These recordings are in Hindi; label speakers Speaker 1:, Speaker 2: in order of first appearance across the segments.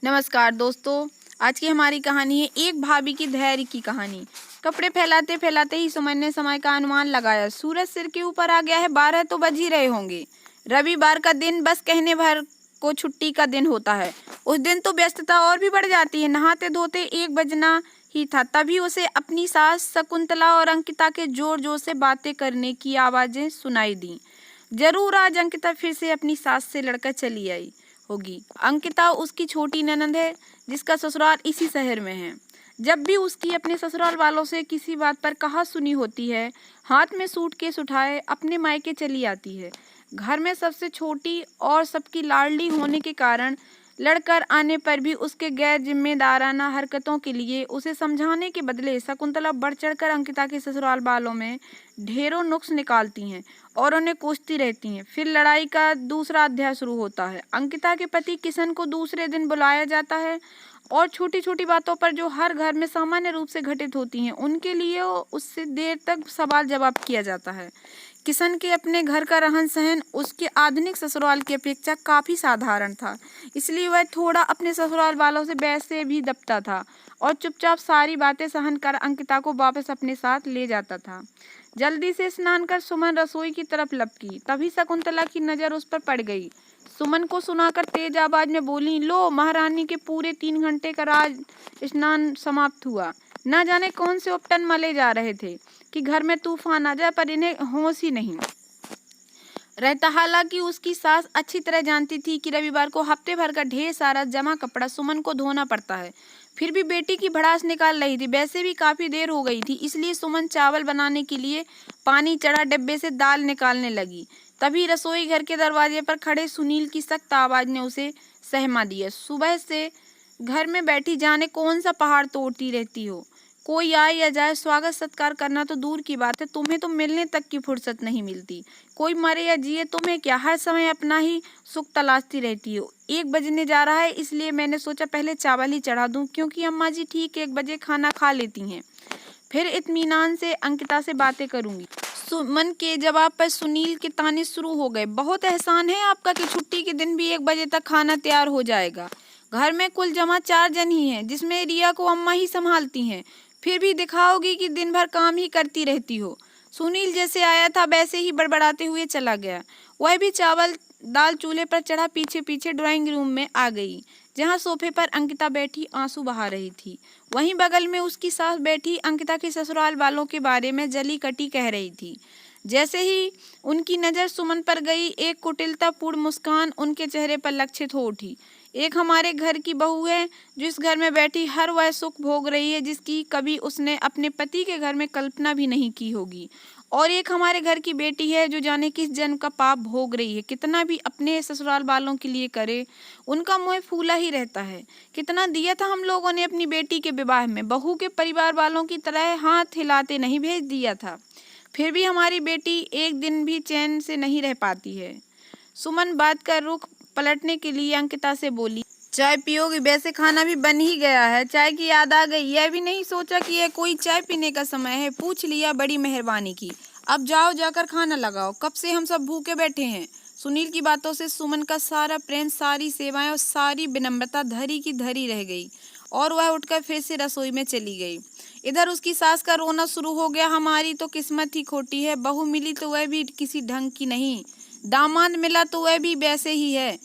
Speaker 1: नमस्कार दोस्तों। आज की हमारी कहानी है एक भाभी की धैर्य की कहानी। कपड़े फैलाते फैलाते ही सुमन ने समय का अनुमान लगाया। सूरज सिर के ऊपर आ गया है, 12 तो बज ही रहे होंगे। रविवार का दिन बस कहने भर को छुट्टी का दिन होता है। उस दिन तो व्यस्तता और भी बढ़ जाती है। नहाते धोते 1 बजना ही था, तभी उसे अपनी सास शकुंतला और अंकिता के जोर जोर से बातें करने की आवाजें सुनाई दी। जरूर आज अंकिता फिर से अपनी सास से लड़कर चली आई होगी। अंकिता उसकी छोटी ननंद है, जिसका ससुराल इसी शहर में है। जब भी उसकी अपने ससुराल वालों से किसी बात पर कहा सुनी होती है, हाथ में सूटकेस उठाए अपने मायके चली आती है। घर में सबसे छोटी और सबकी लाडली होने के कारण लड़कर आने पर भी उसके गैर जिम्मेदाराना हरकतों के लिए उसे समझाने के बदले शकुंतला बढ़ चढ़कर अंकिता के ससुराल वालों में ढेरों नुक्स निकालती हैं और उन्हें कोसती रहती हैं। फिर लड़ाई का दूसरा अध्याय शुरू होता है। अंकिता के पति किशन को दूसरे दिन बुलाया जाता है और छोटी छोटी बातों पर जो हर घर में सामान्य रूप से घटित होती हैं, उनके लिए उससे देर तक सवाल जवाब किया जाता है। किशन के अपने घर का रहन सहन उसके आधुनिक ससुराल की अपेक्षा काफी साधारण था, इसलिए वह थोड़ा अपने ससुराल वालों से वैसे भी दबता था और चुपचाप सारी बातें सहन कर अंकिता को वापस अपने साथ ले जाता था। जल्दी से स्नान कर सुमन रसोई की तरफ लपकी, तभी शकुंतला की नजर उस पर पड़ गई। सुमन को सुनाकर तेज आवाज में बोली, लो महारानी के पूरे 3 घंटे का राज स्नान समाप्त हुआ। न जाने कौन से उपटन मले जा रहे थे कि घर में तूफान आ जाए, पर इन्हें होश ही नहीं रहता। हालांकि उसकी सास अच्छी तरह जानती थी कि रविवार को हफ्ते भर का ढेर सारा जमा कपड़ा सुमन को धोना पड़ता है, फिर भी बेटी की भड़ास निकाल रही थी। वैसे भी काफी देर हो गई थी, इसलिए सुमन चावल बनाने के लिए पानी चढ़ा डिब्बे से दाल निकालने लगी। तभी रसोई घर के दरवाजे पर खड़े सुनील की सख्त आवाज ने उसे सहमा दिया। सुबह से घर में बैठी जाने कौन सा पहाड़ तोड़ती रहती हो। कोई आए या जाए स्वागत सत्कार करना तो दूर की बात है, तुम्हें तो मिलने तक की फुर्सत नहीं मिलती। कोई मरे या जिए तुम्हें क्या, हर समय अपना ही सुख तलाशती रहती हो। 1 बजने जा रहा है, इसलिए मैंने सोचा पहले चावल ही चढ़ा दूं, क्योंकि अम्मा जी ठीक 1 बजे खाना खा लेती हैं। फिर इत्मीनान से अंकिता से बातें करूंगी। सुमन के जवाब पर सुनील के ताने शुरू हो गए। बहुत एहसान है आपका कि छुट्टी के दिन भी 1 बजे तक खाना तैयार हो जाएगा। घर में कुल जमा 4 जन ही हैं, जिसमें रिया को अम्मा ही संभालती हैं। फिर भी दिखाओगी कि दिन भर काम ही करती रहती हो। सुनील जैसे आया था वैसे ही बड़बड़ाते हुए चला गया। वह भी चावल दाल चूल्हे पर चढ़ा पीछे पीछे ड्राइंग रूम में आ गई, जहां सोफे पर अंकिता बैठी आंसू बहा रही थी। वहीं बगल में उसकी सास बैठी अंकिता के ससुराल वालों के बारे में जली कटी कह रही थी। जैसे ही उनकी नजर सुमन पर गई, एक कुटिलतापूर्ण मुस्कान उनके चेहरे पर लक्षित हो उठी। एक हमारे घर की बहू है, जो इस घर में बैठी हर वह सुख भोग रही है जिसकी कभी उसने अपने पति के घर में कल्पना भी नहीं की होगी। और एक हमारे घर की बेटी है, जो जाने किस जन्म का पाप भोग रही है। कितना भी अपने ससुराल वालों के लिए करे, उनका मुंह फूला ही रहता है। कितना दिया था हम लोगों ने अपनी बेटी के विवाह में, बहू के परिवार वालों की तरह हाथ हिलाते नहीं भेज दिया था। फिर भी हमारी बेटी एक दिन भी चैन से नहीं रह पाती है। सुमन बात का रुख पलटने के लिए अंकिता से बोली, चाय पियोगी? वैसे खाना भी बन ही गया है। चाय की याद आ गई? यह भी नहीं सोचा कि यह कोई चाय पीने का समय है। पूछ लिया, बड़ी मेहरबानी की। अब जाओ, जाकर खाना लगाओ, कब से हम सब भूखे बैठे हैं। सुनील की बातों से सुमन का सारा प्रेम, सारी सेवाएं और सारी विनम्रता धरी की धरी रह गई और वह उठकर फिर से रसोई में चली गई। इधर उसकी सास का रोना शुरू हो गया। हमारी तो किस्मत ही खोटी है। बहू मिली तो वह भी किसी ढंग की नहीं, दामाद मिला तो वह भी वैसे ही है,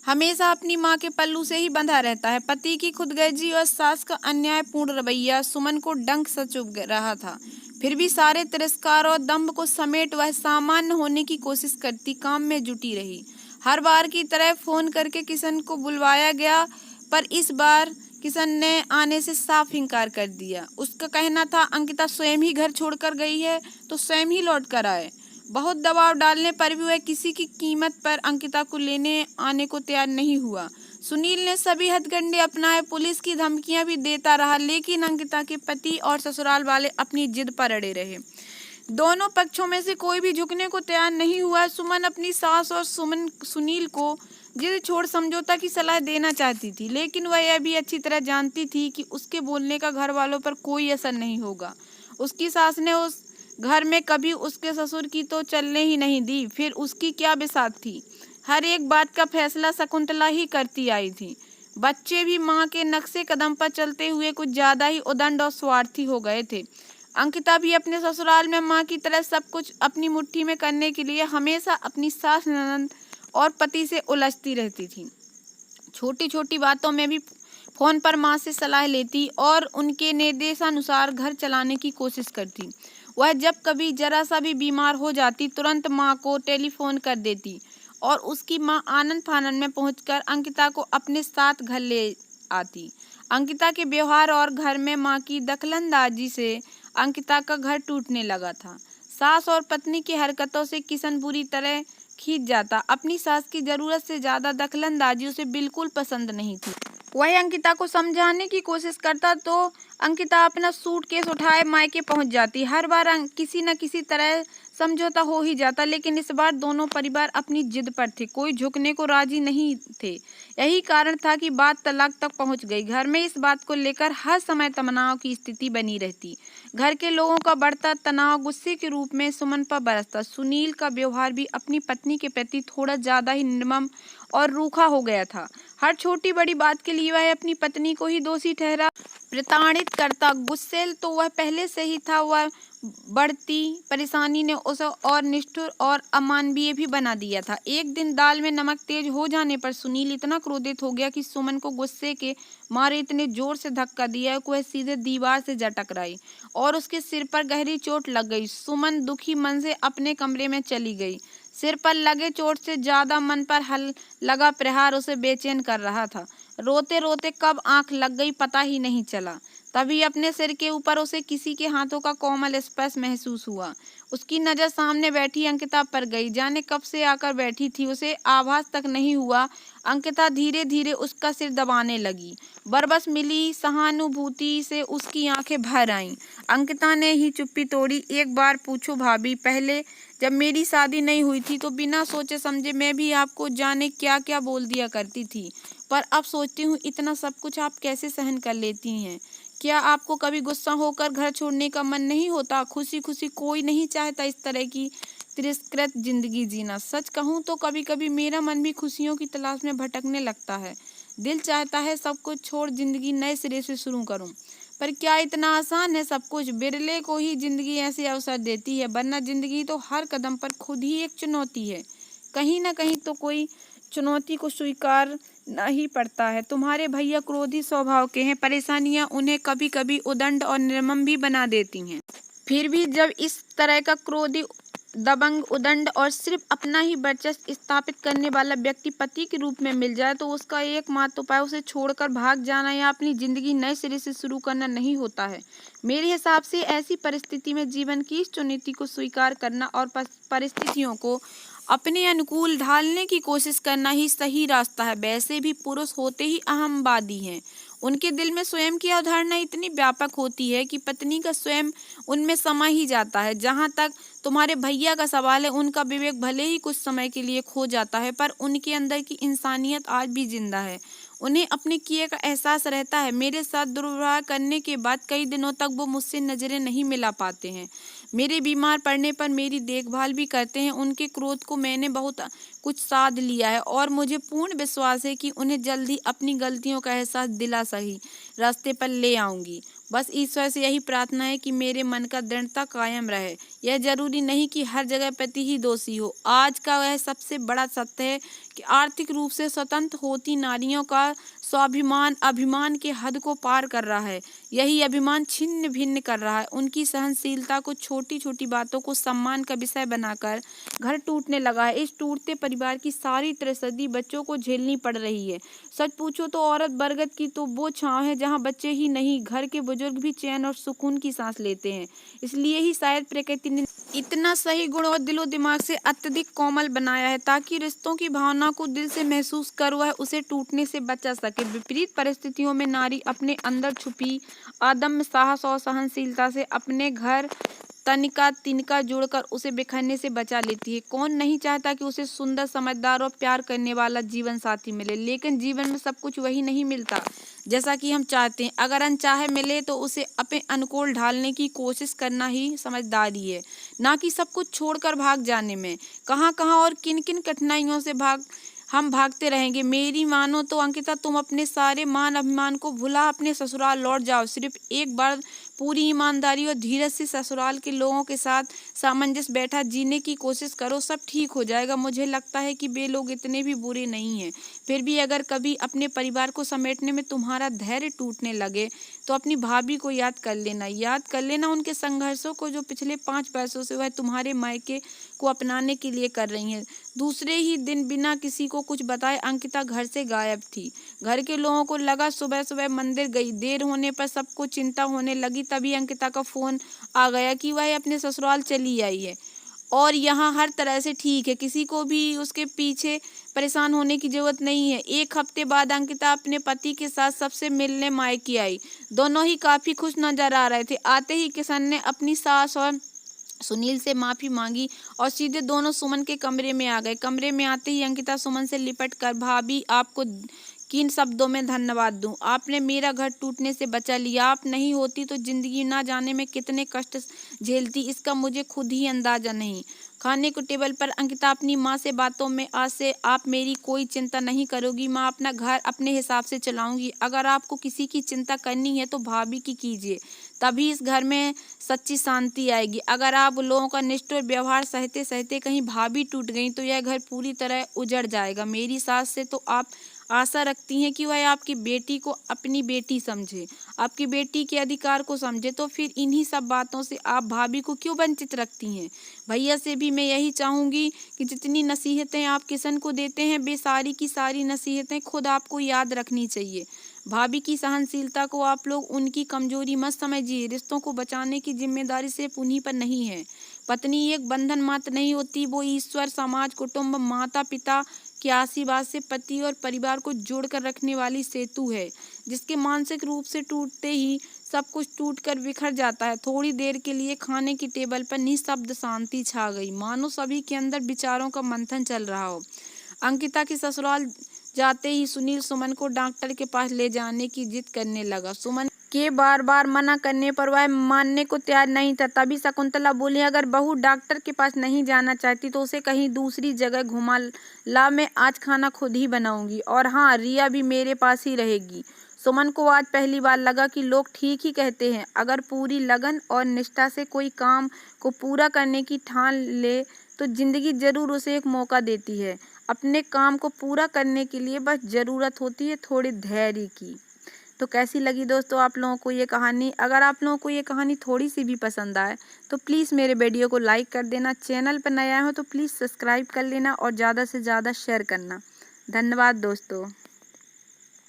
Speaker 1: हमेशा अपनी माँ के पल्लू से ही बंधा रहता है। पति की खुदगर्जी और सास का अन्यायपूर्ण रवैया सुमन को डंक सा चुभ रहा था। फिर भी सारे तिरस्कार और दंभ को समेट वह सामान्य होने की कोशिश करती काम में जुटी रही। हर बार की तरह फोन करके किशन को बुलवाया गया, पर इस बार किशन ने आने से साफ इनकार कर दिया। उसका कहना था अंकिता स्वयं ही घर छोड़कर गई है तो स्वयं ही लौट कर आए। बहुत दबाव डालने पर भी वह किसी की कीमत पर अंकिता को लेने आने को तैयार नहीं हुआ। सुनील ने सभी हथकंडे अपनाए, पुलिस की धमकियां भी देता रहा, लेकिन अंकिता के पति और ससुराल वाले अपनी जिद पर अड़े रहे। दोनों पक्षों में से कोई भी झुकने को तैयार नहीं हुआ। सुमन अपनी सास और सुनील को जिद छोड़ समझौता की सलाह देना चाहती थी, लेकिन वह यह भी अच्छी तरह जानती थी कि उसके बोलने का घर वालों पर कोई असर नहीं होगा। उसकी सास ने उस घर में कभी उसके ससुर की तो चलने ही नहीं दी, फिर उसकी क्या बिसात थी। हर एक बात का फैसला शकुंतला ही करती आई थी। बच्चे भी माँ के नक्शे कदम पर चलते हुए कुछ ज्यादा ही उदंड और स्वार्थी हो गए थे। अंकिता भी अपने ससुराल में माँ की तरह सब कुछ अपनी मुट्ठी में करने के लिए हमेशा अपनी सास, ननद और पति से उलझती रहती थी। छोटी छोटी बातों में भी फोन पर माँ से सलाह लेती और उनके निर्देशानुसार घर चलाने की कोशिश करती। वह जब कभी जरा सा भी बीमार हो जाती तुरंत माँ को टेलीफोन कर देती और उसकी माँ आनंद फानन में पहुंचकर अंकिता को अपने साथ घर ले आती। अंकिता के व्यवहार और घर में माँ की दखलंदाजी से अंकिता का घर टूटने लगा था। सास और पत्नी की हरकतों से किशन बुरी तरह खींच जाता। अपनी सास की जरूरत से ज्यादा दखलंदाजी उसे बिल्कुल पसंद नहीं थी। वही अंकिता को समझाने की कोशिश करता तो अंकिता अपना सूटकेस उठाए मायके पहुंच जाती। हर बार किसी न किसी तरह समझौता हो ही जाता, लेकिन इस बार दोनों परिवार अपनी जिद पर थे, कोई झुकने को राजी नहीं थे। यही कारण था कि बात तलाक तक पहुंच गई। घर में इस बात को लेकर हर समय तनाव की स्थिति बनी रहती। घर के लोगों का बढ़ता तनाव गुस्से के रूप में सुमन पर बरसता। सुनील का व्यवहार भी अपनी पत्नी के प्रति थोड़ा ज्यादा ही निर्मम और रूखा हो गया था। हर छोटी बड़ी बात के लिए वह अपनी पत्नी को ही दोषी ठहरा प्रताड़ित करता। गुस्सैल तो वह पहले से ही था। वह बढ़ती परेशानी ने उसे और निष्ठुर और अमानवीय भी बना दिया था। एक दिन दाल में नमक तेज हो जाने पर सुनील इतना क्रोधित हो गया कि सुमन को गुस्से के मारे इतने जोर से धक्का दिया कि वह सीधे दीवार से जा टकराई और उसके सिर पर गहरी चोट लग गई। सुमन दुखी मन से अपने कमरे में चली गई। सिर पर लगे चोट से ज्यादा मन पर हल लगा प्रहार उसे बेचैन कर रहा था। रोते रोते कब आंख लग गई पता ही नहीं चला। तभी अपने सिर के ऊपर उसे किसी के हाथों का कोमल स्पर्श महसूस हुआ। उसकी नजर सामने बैठी अंकिता पर गई। जाने कब से आकर बैठी थी, उसे आभास तक नहीं हुआ। अंकिता धीरे धीरे उसका सिर दबाने लगी। बरबस मिली सहानुभूति से उसकी आंखें भर आईं। अंकिता ने ही चुप्पी तोड़ी। एक बार पूछो भाभी, पहले जब मेरी शादी नहीं हुई थी तो बिना सोचे समझे मैं भी आपको जाने क्या क्या बोल दिया करती थी, पर अब सोचती हूँ इतना सब कुछ आप कैसे सहन कर लेती हैं। क्या आपको कभी गुस्सा होकर घर छोड़ने का मन नहीं होता? खुशी खुशी कोई नहीं चाहता इस तरह की तिरस्कृत जिंदगी जीना। सच कहूँ तो कभी कभी मेरा मन भी खुशियों की तलाश में भटकने लगता है। दिल चाहता है सब कुछ छोड़ जिंदगी नए सिरे से शुरू करूं, पर क्या इतना आसान है सब कुछ? बिरले को ही जिंदगी ऐसे अवसर देती है, वरना जिंदगी तो हर कदम पर खुद ही एक चुनौती है। कहीं ना कहीं तो कोई चुनौती को स्वीकार न ही पड़ता है। तुम्हारे भैया क्रोधी स्वभाव के हैं। परेशानियां उन्हें कभी कभी उदंड और निर्मम भी बना देती हैं। फिर भी जब इस तरह का क्रोधी, दबंग, उदंड और सिर्फ अपना ही वर्चस्व स्थापित करने वाला व्यक्ति पति के रूप में मिल जाए तो उसका एकमात्र उपाय उसे छोड़कर भाग जाना या अपनी जिंदगी नए सिरे से शुरू करना नहीं होता है। मेरे हिसाब से ऐसी परिस्थिति में जीवन की इस चुनौती को स्वीकार करना और परिस्थितियों को अपने अनुकूल ढालने की कोशिश करना ही सही रास्ता है। वैसे भी पुरुष होते ही अहमवादी हैं। उनके दिल में स्वयं की अवधारणा इतनी व्यापक होती है कि पत्नी का स्वयं उनमें समा ही जाता है। जहाँ तक तुम्हारे भैया का सवाल है, उनका विवेक भले ही कुछ समय के लिए खो जाता है, पर उनके अंदर की इंसानियत आज भी जिंदा है। उन्हें अपने किए का एहसास रहता है। मेरे साथ दुर्व्यवहार करने के बाद कई दिनों तक वो मुझसे नजरें नहीं मिला पाते हैं। मेरे बीमार पड़ने पर मेरी देखभाल भी करते हैं। उनके क्रोध को मैंने बहुत कुछ साध लिया है और मुझे पूर्ण विश्वास है कि उन्हें जल्द ही अपनी गलतियों का एहसास दिला सही रास्ते पर ले आऊंगी। बस ईश्वर से यही प्रार्थना है कि मेरे मन का दृढ़ता कायम रहे। यह जरूरी नहीं कि हर जगह पति ही दोषी हो। आज का वह सबसे बड़ा सत्य है कि आर्थिक रूप से स्वतंत्र होती नारियों का स्वाभिमान अभिमान के हद को पार कर रहा है। यही अभिमान छिन्न भिन्न कर रहा है। उनकी सहनशीलता को छोटी छोटी बातों को सम्मान का विषय बनाकर घर टूटने लगा है। इस टूटते परिवार की सारी त्रसदी बच्चों को झेलनी पड़ रही है। सच पूछो तो औरत बरगद की तो वो छांव है जहाँ बच्चे ही नहीं, घर के बुजुर्ग भी चैन और सुकून की सांस लेते हैं। इसलिए ही शायद प्रकृति ने इतना सही गुण और दिलो दिमाग से अत्यधिक कोमल बनाया है, ताकि रिश्तों की भावना को दिल से महसूस कर वह उसे टूटने से बचा सके। विपरीत परिस्थितियों में नारी अपने अंदर छुपी अदम्य साहस और सहनशीलता से अपने घर तनिका तिनका जोड़कर उसे बिखरने से बचा लेती है। कौन नहीं चाहता कि उसे सुंदर, समझदार और प्यार करने वाला जीवन साथी मिले, लेकिन जीवन में सब कुछ वही नहीं मिलता जैसा कि हम चाहते हैं। अगर अनचाहे मिले तो उसे अपने अनुकूल ढालने की कोशिश करना ही समझदारी है, ना कि सब कुछ छोड़कर भाग जाने में। कहाँ कहाँ और किन किन कठिनाइयों से भाग हम भागते रहेंगे। मेरी मानो तो अंकिता, तुम अपने सारे मान अभिमान को भुला अपने ससुराल लौट जाओ। सिर्फ एक बार पूरी ईमानदारी और धीरज से ससुराल के लोगों के साथ सामंजस्य बैठा जीने की कोशिश करो, सब ठीक हो जाएगा। मुझे लगता है कि वे लोग इतने भी बुरे नहीं हैं। फिर भी अगर कभी अपने परिवार को समेटने में तुम्हारा धैर्य टूटने लगे तो अपनी भाभी को याद कर लेना उनके संघर्षों को जो पिछले 5 पैसों से वह तुम्हारे मायके को अपनाने के लिए कर रही हैं। दूसरे ही दिन बिना किसी को कुछ बताए अंकिता घर से गायब थी। घर के लोगों को लगा सुबह सुबह मंदिर गई। देर होने पर सबको चिंता होने लगी। तभी अंकिता का फोन आ गया कि वह अपने ससुराल चली आई है और यहाँ हर तरह से ठीक है। किसी को भी उसके पीछे परेशान होने की जरूरत नहीं है। एक हफ्ते बाद अंकिता अपने पति के साथ सबसे मिलने मायके आई। दोनों ही काफी खुश नजर आ रहे थे। आते ही किशन ने अपनी सास और सुनील से माफी मांगी और सीधे दोनों सुमन के कमरे में आ गए। कमरे में आते ही अंकिता सुमन से लिपट कर, भाभी आपको किन शब्दों में धन्यवाद दूं? आपने मेरा घर टूटने से बचा लिया। आप नहीं होती तो जिंदगी ना जाने में कितने कष्ट झेलती, इसका मुझे खुद ही अंदाजा नहीं। खाने को टेबल पर अंकिता अपनी माँ से बातों में, आज से आप मेरी कोई चिंता नहीं करोगी माँ, अपना घर अपने हिसाब से चलाऊंगी। अगर आपको किसी की चिंता करनी है तो भाभी की कीजिए, तभी इस घर में सच्ची शांति आएगी। अगर आप लोगों का निष्ठुर व्यवहार सहते सहते कहीं भाभी टूट गई तो यह घर पूरी तरह उजड़ जाएगा। मेरी सास से तो आप आशा रखती हैं कि वह आपकी बेटी को अपनी बेटी समझे, आपकी बेटी के अधिकार को समझे, तो फिर इन्हीं सब बातों से आप भाभी को क्यों वंचित रखती हैं? भैया से भी मैं यही चाहूंगी कि जितनी नसीहतें आप किशन को देते हैं वे सारी की सारी नसीहतें खुद आपको याद रखनी चाहिए। भाभी की सहनशीलता को आप लोग उनकी कमजोरी मत समझिए। रिश्तों को बचाने की जिम्मेदारी सिर्फ उन्हीं पर नहीं है। पत्नी एक बंधन मात्र नहीं होती, वो ईश्वर, समाज, कुटुंब, माता पिता के आशीर्वाद से पति और परिवार को जोड़कर रखने वाली सेतु है, जिसके मानसिक रूप से टूटते ही सब कुछ टूटकर बिखर जाता है। थोड़ी देर के लिए खाने की टेबल पर निःशब्द शांति छा गई, मानो सभी के अंदर विचारों का मंथन चल रहा हो। अंकिता के ससुराल जाते ही सुनील सुमन को डॉक्टर के पास ले जाने की जिद करने लगा। सुमन के बार बार मना करने पर वह मानने को तैयार नहीं था। तभी शकुंतला बोली, अगर बहू डॉक्टर के पास नहीं जाना चाहती तो उसे कहीं दूसरी जगह घुमा ला, मैं आज खाना खुद ही बनाऊंगी। और हाँ, रिया भी मेरे पास ही रहेगी। सुमन को आज पहली बार लगा कि लोग ठीक ही कहते हैं। अगर पूरी लगन और निष्ठा से कोई काम को पूरा करने की ठान ले तो जिंदगी जरूर उसे एक मौका देती है। अपने काम को पूरा करने के लिए बस ज़रूरत होती है थोड़े धैर्य की। तो कैसी लगी दोस्तों आप लोगों को ये कहानी? अगर आप लोगों को ये कहानी थोड़ी सी भी पसंद आए तो प्लीज़ मेरे वीडियो को लाइक कर देना। चैनल पर नया हो तो प्लीज़ सब्सक्राइब कर लेना और ज़्यादा से ज़्यादा शेयर करना। धन्यवाद दोस्तों।